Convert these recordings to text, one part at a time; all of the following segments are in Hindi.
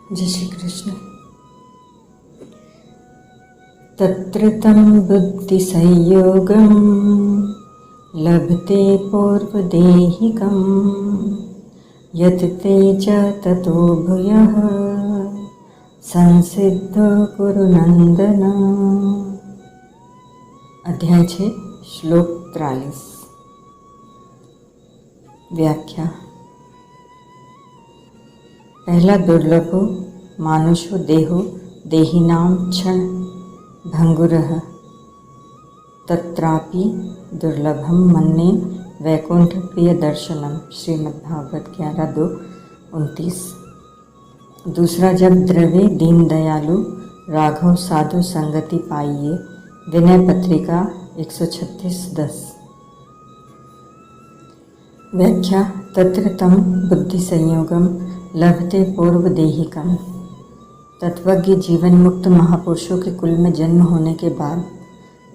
जय श्री कृष्ण। तत्र तं बुद्धिसंयोगं लभते पूर्वदेहिकं यत् ते च ततो भूयः संसिद्धो कुरु नंदन। अध्याय 6 श्लोक 43। व्याख्या। पहला दुर्लभो मानुषो देहो देहिनां क्षण भंगुरः तत्रापि दुर्लभम मन्ये वैकुंठ प्रिय दर्शनम। श्रीमद्भागवत 11:2-29। दूसरा, जब द्रवे दीन दयालु राघव साधु संगति पाइये। विनय पत्रिका 136:10। व्याख्या। तत्र तं बुद्धि संयोगम लभते पूर्वदेहिकम। तत्वज्ञ जीवन मुक्त महापुरुषों के कुल में जन्म होने के बाद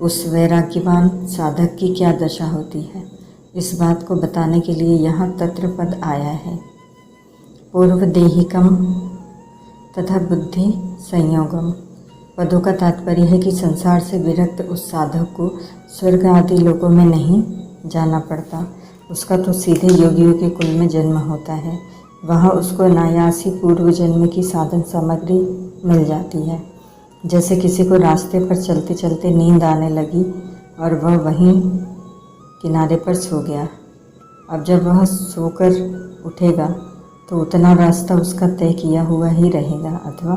उस वैराग्यवान साधक की क्या दशा होती है, इस बात को बताने के लिए यहाँ तत्र पद आया है। पूर्वदेहिकम तथा बुद्धि संयोगम पदों का तात्पर्य है कि संसार से विरक्त उस साधक को स्वर्ग आदि लोकों में नहीं जाना पड़ता। उसका तो सीधे योगियों के कुल में जन्म होता है। वहाँ उसको अनायास ही पूर्व जन्म की साधन सामग्री मिल जाती है। जैसे किसी को रास्ते पर चलते चलते नींद आने लगी और वह वहीं किनारे पर सो गया। अब जब वह सोकर उठेगा तो उतना रास्ता उसका तय किया हुआ ही रहेगा। अथवा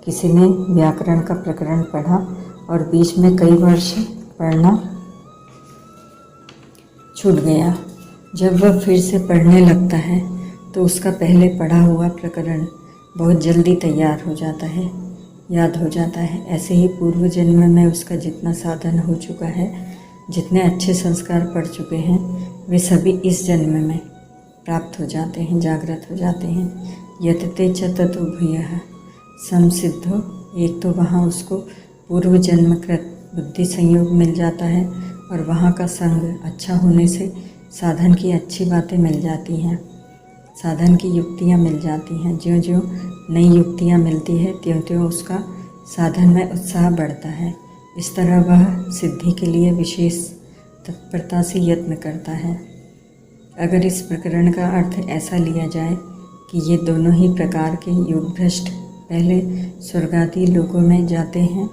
किसी ने व्याकरण का प्रकरण पढ़ा और बीच में कई वर्ष पढ़ना छूट गया। जब वह फिर से पढ़ने लगता है तो उसका पहले पढ़ा हुआ प्रकरण बहुत जल्दी तैयार हो जाता है, याद हो जाता है। ऐसे ही पूर्व जन्म में उसका जितना साधन हो चुका है, जितने अच्छे संस्कार पड़ चुके हैं, वे सभी इस जन्म में प्राप्त हो जाते हैं, जागृत हो जाते हैं। यतते च ततो भूयः संसिद्धो। एक तो वहाँ उसको पूर्व जन्मकृत बुद्धि संयोग मिल जाता है और वहाँ का संग अच्छा होने से साधन की अच्छी बातें मिल जाती हैं, साधन की युक्तियाँ मिल जाती हैं। ज्यों ज्यों नई युक्तियाँ मिलती है त्यों त्यों उसका साधन में उत्साह बढ़ता है। इस तरह वह सिद्धि के लिए विशेष तत्परता से यत्न करता है। अगर इस प्रकरण का अर्थ ऐसा लिया जाए कि ये दोनों ही प्रकार के योग भ्रष्ट पहले स्वर्गादि लोकों में जाते हैं,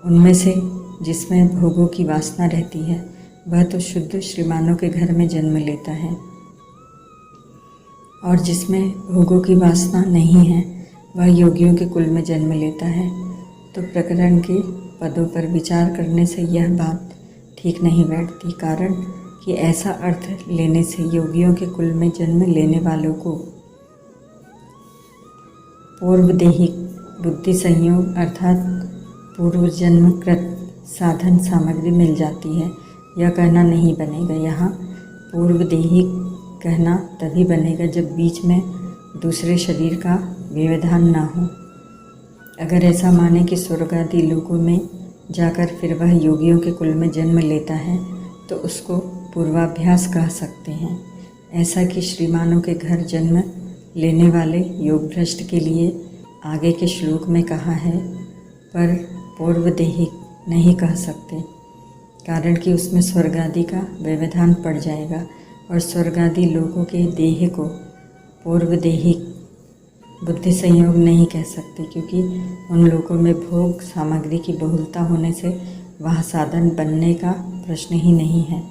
उनमें से जिसमें भोगों की वासना रहती है वह तो शुद्ध श्रीमानों के घर में जन्म लेता है, और जिसमें भोगों की वासना नहीं है वह योगियों के कुल में जन्म लेता है, तो प्रकरण के पदों पर विचार करने से यह बात ठीक नहीं बैठती। कारण कि ऐसा अर्थ लेने से योगियों के कुल में जन्म लेने वालों को पूर्वदेहिक बुद्धि संयोग अर्थात पूर्व जन्मकृत साधन सामग्री मिल जाती है, यह कहना नहीं बनेगा। यहाँ पूर्वदेहिक कहना तभी बनेगा जब बीच में दूसरे शरीर का व्यवधान ना हो। अगर ऐसा माने कि स्वर्ग आदि लोकों में जाकर फिर वह योगियों के कुल में जन्म लेता है तो उसको पूर्वाभ्यास कह सकते हैं। ऐसा कि श्रीमानों के घर जन्म लेने वाले योग भ्रष्ट के लिए आगे के श्लोक में कहा है, पर पूर्वदेहिक नहीं कह सकते। कारण कि उसमें स्वर्ग आदि का व्यवधान पड़ जाएगा और स्वर्गादि लोगों के देह को पूर्वदेहिक बुद्धि संयोग नहीं कह सकते, क्योंकि उन लोगों में भोग सामग्री की बहुलता होने से वह साधन बनने का प्रश्न ही नहीं है।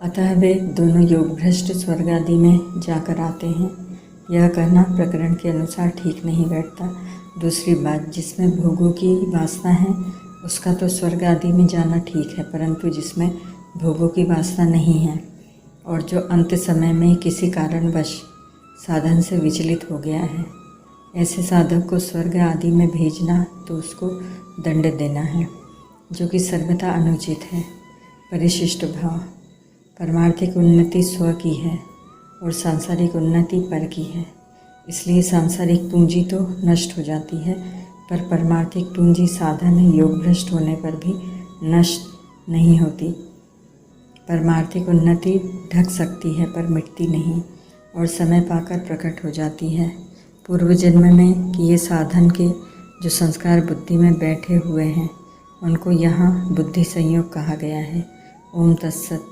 अतः वे दोनों योग भ्रष्ट स्वर्ग आदि में जाकर आते हैं, यह कहना प्रकरण के अनुसार ठीक नहीं बैठता। दूसरी बात, जिसमें भोगों की वासना है उसका तो स्वर्ग आदि में जाना ठीक है, परंतु जिसमें भोगों की वासना नहीं है और जो अंत समय में किसी कारणवश साधन से विचलित हो गया है, ऐसे साधक को स्वर्ग आदि में भेजना तो उसको दंड देना है, जो कि सर्वथा अनुचित है। परिशिष्ट भाव। परमार्थिक उन्नति स्व की है और सांसारिक उन्नति पर की है, इसलिए सांसारिक पूंजी तो नष्ट हो जाती है, पर परमार्थिक पूंजी साधन योग भ्रष्ट होने पर भी नष्ट नहीं होती। परमार्थिक उन्नति ढक सकती है पर मिटती नहीं और समय पाकर प्रकट हो जाती है। पूर्व जन्म में किए साधन के जो संस्कार बुद्धि में बैठे हुए हैं उनको यहाँ बुद्धि संयोग कहा गया है। ओम तत्सत।